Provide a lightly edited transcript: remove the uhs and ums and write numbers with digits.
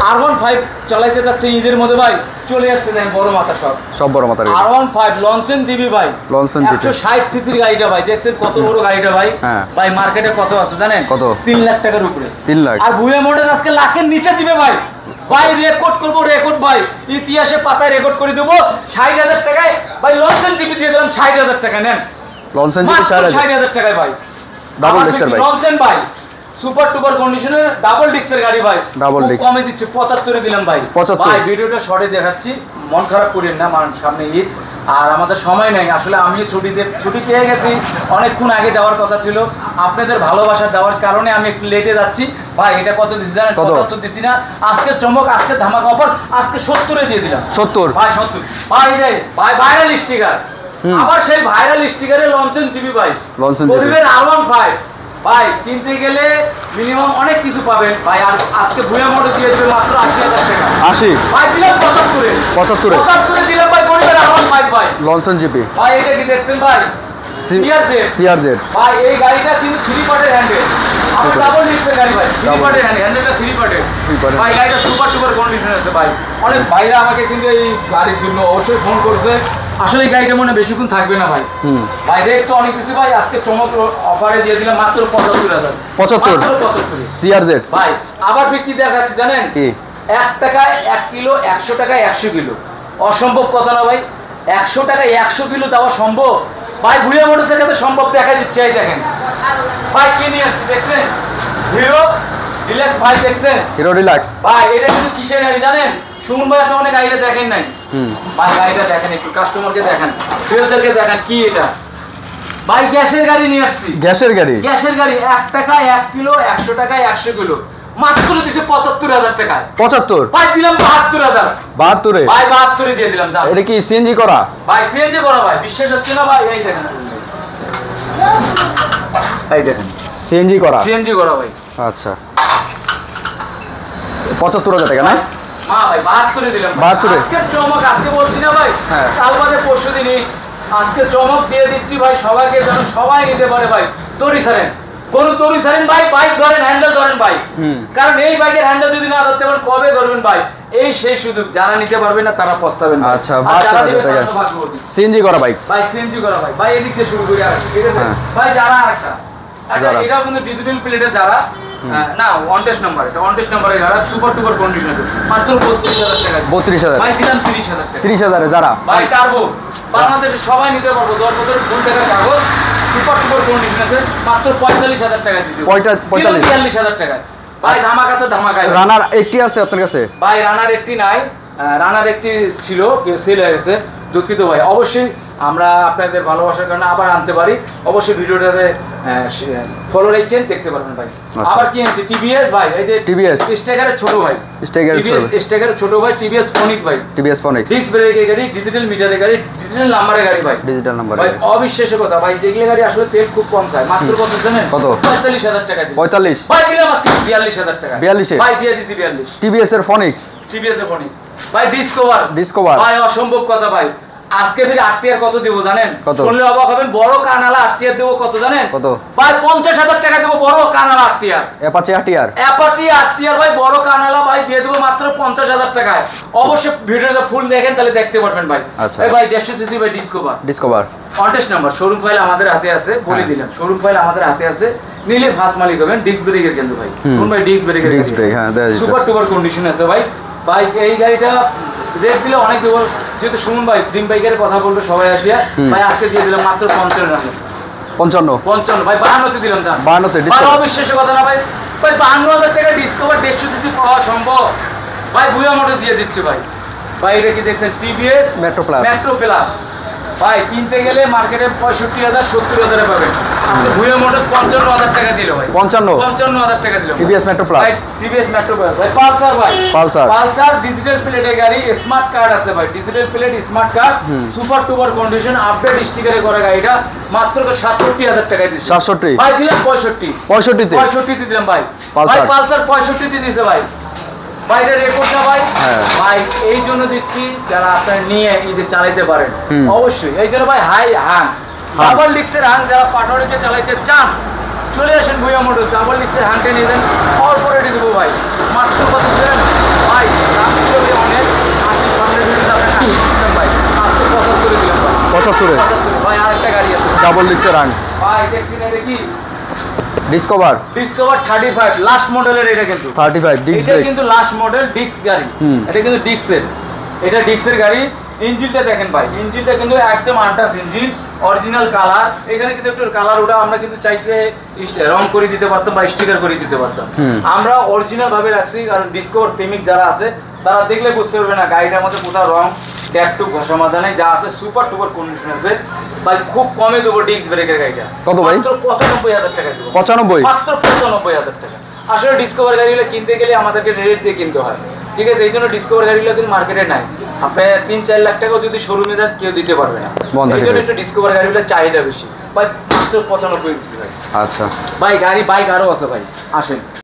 R15 চালাইতে যাচ্ছে ঈদের মধ্যে ভাই, চলে আসছে দেখেন বড় মাথা সব বড় মাথার R15 লঞ্চেন জিবি ভাই, লঞ্চেন জিবি 160 সিসির গাড়িটা ভাই, দেখছেন কত বড় গাড়িটা ভাই। ভাই মার্কেটে কত আছে জানেন? কত? 3 লাখ টাকার উপরে। 3 লাখ। আর ভুয়া মডেল আজকে লাখের নিচে দিবে ভাই। ভাই রেকর্ড করবো, রেকর্ড ভাই, ইতিহাসে পাতায় রেকর্ড করে দেবো। 60,000 টাকায় ভাই লঞ্চেন জিবি দিয়ে দিলাম, 60,000 টাকা নেন। লঞ্চেন জিবি 60,000 টাকায় ভাই, ডাবল ডিক্সের ভাই, লঞ্চেন ভাই, সুপার টুপার কন্ডিশনের ডাবল ডিক্সের গাড়ি ভাই, ডাবল ডিক্স কমে দিচ্ছে 75 দিলাম ভাই। 75 ভাই ভিডিওটা শর্টে দেখাচ্ছি, মন খারাপ করেন না, সামনে ঈদ আর আমাদের সময় নেই। আসলে আমি ছুটি পেয়ে গেছি, অনেকক্ষণ আগে যাওয়ার কথা ছিল, আপনাদের ভালোবাসা দেওয়ার কারণে আমি একটু লেটে যাচ্ছি ভাই। এটা কত দিচ্ছি জানেন? 75 দিচ্ছি না, আজকের চমক, আজকের ধামাকা অফার, আজকে 70 দিয়ে দিলাম। 70 ভাই 70 ভাই, ভাই ভাইরাল স্টিকার, আবার সেই ভাইরাল স্টিকারে লঞ্চন জিবি ভাই, লঞ্চন জিবি R15 ভাই, কিনতে গেলে মিনিমাম অনেক কিছু পাবেন ভাই। আর আজকে ভুয়া মডেল দিয়ে দেবে মাত্র 80,000 টাকা। 80 ভাই দিলাম 75 দিলাম ভাই, গরিবের R15 ভাই, লঞ্চন জিপি ভাই। এটা কি দেখছেন ভাই? সিআরজেড ভাই, এই গাড়িটা কিন্তু 3 পার্টের হ্যান্ডেল, আমার ডাবল ডিক্সের গাড়ি ভাই, 3 পার্টের হ্যান্ডেলটা 3 পার্টের ভাই। গাড়িটা সুপার টুপার কন্ডিশন আছে ভাই। অনেক ভাইরা আমাকে কিন্তু এই গাড়ির জন্য অবশ্যই ফোন করছে। আসলে এই গাড়িটা মনে বেশিক্ষণ থাকবে না ভাই। ভাই রেট তো অনেক কিছু ভাই, আজকে চমক অফারে দিয়ে দিলাম মাত্র 75,000। 75 সিআরজেড ভাই। আবার বিক্রি দেখাচ্ছি জানেন কি? 1 টাকায় 1 কিলো, 100 টাকায় 100 কিলো। অসম্ভব কথা না ভাই, 100 টাকায় 100 কিলো যাওয়া সম্ভব ভাই। ভুয়া মোটরসাইকেল কাছে সম্ভব, দেখা দিচ্ছে। এই দেখেন ভাই, কি নিয়ে আসছে দেখছেন? হিরো ডিলাক্স ভাই, দেখছেন? হিরো ডিলাক্স ভাই। এটা কিন্তু কিসের গাড়ি জানেন? শুনুন ভাই, আপনি অনেক গাড়িটা দেখেন নাই। ভাই গাড়িটা দেখেন, একটু কাস্টমারকে দেখান, ফিউজারকে দেখান, কি এটা ভাই? গ্যাসের গাড়ি নিয়ে আসছি। গ্যাসের গাড়ি 1 টাকায় 1 কিলো, 100 টাকায় 100 কিলো, মাত্র দিচ্ছে 75,000 টাকায়। 75 ভাই দিলাম 72,000। 72 ভাই 72 দিয়ে দিলাম। এটা কি সিএনজি করা? ভাই সিএনজি করা ভাই, বিশ্বাস হচ্ছে না ভাই? এই দেখেন, এই দেখেন, সিএনজি করা, সিএনজি করা ভাই। আচ্ছা 75,000 টাকা না? ভাই 72 দিলাম। 72 আজকে চমক, আজকে বলছি না ভাই, কাল বাদে পরশু দিনই আজকে চমক দিয়ে দিচ্ছি ভাই সবাইকে, যেন সবাই নিতে পারে ভাই। তরি ছাড়েন, কোন তরি ছাড়েন ভাই, বাইক ধরেন, হ্যান্ডেল ধরেন ভাই। কারণ এই বাইকের হ্যান্ডেল যদি না ধরতে পারেন কবে ধরবেন ভাই? এই সেই সুযোগ, যারা নিতে পারবে না তারা পস্তাবেন। আচ্ছা 72,000 টাকা সিএনজি করা বাইক। ভাই সিএনজি করা ভাই। ভাই এদিক দিয়ে শুরু করি আর, ঠিক আছে ভাই? যারা আরেকটা, আচ্ছা এটাও কিন্তু ডিজিটাল প্লেটে যারা, না অন টেস্ট নাম্বার, এটা অন টেস্ট নাম্বারে যারা, সুপার টুপার কন্ডিশন আছে, মাত্র 32,000 টাকা। 32,000 ভাই দিলাম 30,000 টাকা। 30,000 এ যারা ভাই টার্বো, বাংলাদেশে সবাই নিতে পারবো, 10 বছরের ফুল টাকার কাগজ, সুপার টুপার কন্ডিশন আছে, মাত্র 45,000 টাকা দিতে। 45,000 টাকা ভাই। ধামাকাতে ধামাকায়। রানার একটি আছে আপনার কাছে? ভাই রানার একটি নাই, রানার একটি ছিল, সেল হয়ে গেছে, দুঃখিত ভাই। অবশ্যই আমরা আপনাদের ভালোবাসার কারণে আবার আনতে পারি, অবশ্যই ভিডিওটাতে ফলো রেখে দেখতে পারবেন ভাই। আবার কি আছে? টিভিএস ভাই, এই যে টিভিএস স্টেকারের ছোট ভাই, স্টেকারের ছোট ভাই, টিভিএস ফোনিক ভাই, টিভিএস ফোনিক্স, ডিস্ক ব্রেকের গাড়ি, ডিজিটাল মিটারের গাড়ি, ডিজিটাল নাম্বারের গাড়ি ভাই, ডিজিটাল নাম্বার ভাই। অবিশ্বাস্য কথা ভাই, যেগুলো গাড়ি আসলে তেল খুব কম খায়, মাত্র কত জানেন? কত? 45,000 টাকা দিই। 45 ভাই দিলাম আজকে 42,000 টাকা। 42 ভাই দিয়ে দিছি 42। টিভিএস এর ফোনিক্স, টিভিএস এর ফোনিক্স ভাই, ডিসকভার ভাই, অসম্ভব কথা ভাই। আজকে ফির 8 টিয়ার কত দেব জানেন? শুনলে অবাক হবেন, বড় কানালা 8 টিয়ার দেব কত জানেন? কত ভাই? 50,000 টাকা দেব, বড় কানালা 8 টিয়ার। অ্যাপাচি 8 টিয়ার ভাই, বড় কানালা ভাই, দিয়ে দেব মাত্র 50,000 টাকায়। অবশ্যই ভিডিওটা ফুল দেখেন, তাহলে দেখতে পারবেন ভাই। এই ভাই 150 সিসি ভাই, discover contest number, showroom file আমাদের হাতে আছে, বলে দিলাম, শোরুম ফাইল আমাদের হাতে আছে। নিলে ফার্স্ট মালিক হবেন। ডিস্ক ব্রেকের কিন্তু ভাই, কোন ভাই? ডিস্ক ব্রেকের, হ্যাঁ, সুপার টুপার কন্ডিশন আছে ভাই। ভাই এই গাড়িটা রেট দিলে অনেক দেবো, যেহেতু শুনুন ভাই, ড্রিম বাইকের কথা বলবে সবাই আসিয়া ভাই, আজকে দিয়ে দিলাম মাত্র 55 ভাই, 52 দিলাম। 52 অবিশ্বাস্য কথা না ভাই? ভাই 52,000 টাকা ডিসকভার 150 সিসি পাওয়া সম্ভব ভাই, ভুয়া মোটর দিয়ে দিচ্ছে ভাই। ভাই এটা কি দেখছেন? টিভিএস মেট্রো প্লাস ভাই, কিনতে গেলে মার্কেটে 65,000 70,000 এ পাবেন। আপনি ভুয়া মোটর 55,000 টাকা দিল ভাই, 55,000 টাকা দিল। টিভিএস মেট্রো প্লাস, ভাই টিভিএস মেট্রো প্লাস ভাই। পালসার ডিজিটাল প্লেটের গাড়ি, স্মার্ট কার্ড আছে ভাই, digital plate, smart card, super টুপার কন্ডিশন, আপডেট স্টিকারে করা গাড়িটা, মাত্র 67,000 টাকায় দিচ্ছে। 67 ভাই দিলাম 65 তে দিলাম ভাই। ভাই পালসার 65 তে দিছে ভাই। বাইরে রেকর্ড না ভাই? ভাই এই জন্য দিচ্ছি, যারা আপনারা নিয়ে ঈদে চালাইতে পারেন, অবশ্যই এই জন্য ভাই। হাই হাং ডাবল ডিক্সের হাং, যারা পাটরিতে চালাইতে চান, চলে আসেন ভুয়া মোটর, ডাবল ডিক্সের হাংটা নিয়ে দেন, অল্প রেটে দেবো ভাই, মাত্র কত দিলেন? ডুয়াল ডিস্কের রান। ভাই দেখছেন এটা কি ডিসকভার 35 লাস্ট মডেলের এটা কিন্তু 35 ডিস্ক এটা ব্রেক। কিন্তু লাস্ট মডেল ডিস্ক গাড়ি। এটা কিন্তু ডিস্কের, এটা ডিস্কের গাড়ি। ইঞ্জিনটা দেখেন ভাই, ইঞ্জিনটা কিন্তু একদম আনটাচ ইঞ্জিন, অরিজিনাল কালার। এখানে কিন্তু একটু কালার ওটা আমরা কিন্তু চাইতে রং করে দিতে পারতাম বা স্টিকার করে দিতে পারতাম। আমরা অরিজিনাল ভাবে রাখছি, কারণ ডিসকভার প্রেমিক যারা আছে তারা দেখলে বুঝতে পারবে না গাড়িটার মধ্যে কোথাও রং ট্যাপটুক ঘষা মাজা নেই, যা আছে সুপার টুপার কন্ডিশন আছে ভাই। খুব কমে দেবো ডিস্ক ব্রেকের গাড়িটা। কত ভাই? মাত্র 95,000 টাকা দেবো। 95 মাত্র 95,000 টাকা। আসলে ডিসকভার গাড়িগুলো কিনতে গেলে আমাদেরকে রেট দিয়ে কিনতে হয়, ঠিক আছে? এই জন্য ডিসকভার গাড়িগুলো কিন্তু মার্কেটে নাই। আপনি 3-4 লাখ টাকাও যদি শোরুমে দেন কেউ দিতে পারবে না। এই জন্য একটু ডিসকভার গাড়িগুলো চাহিদা বেশি ভাই। মাত্র 95 দিচ্ছি ভাই। আচ্ছা ভাই গাড়ি বাইক আরো আছে ভাই, আসেন।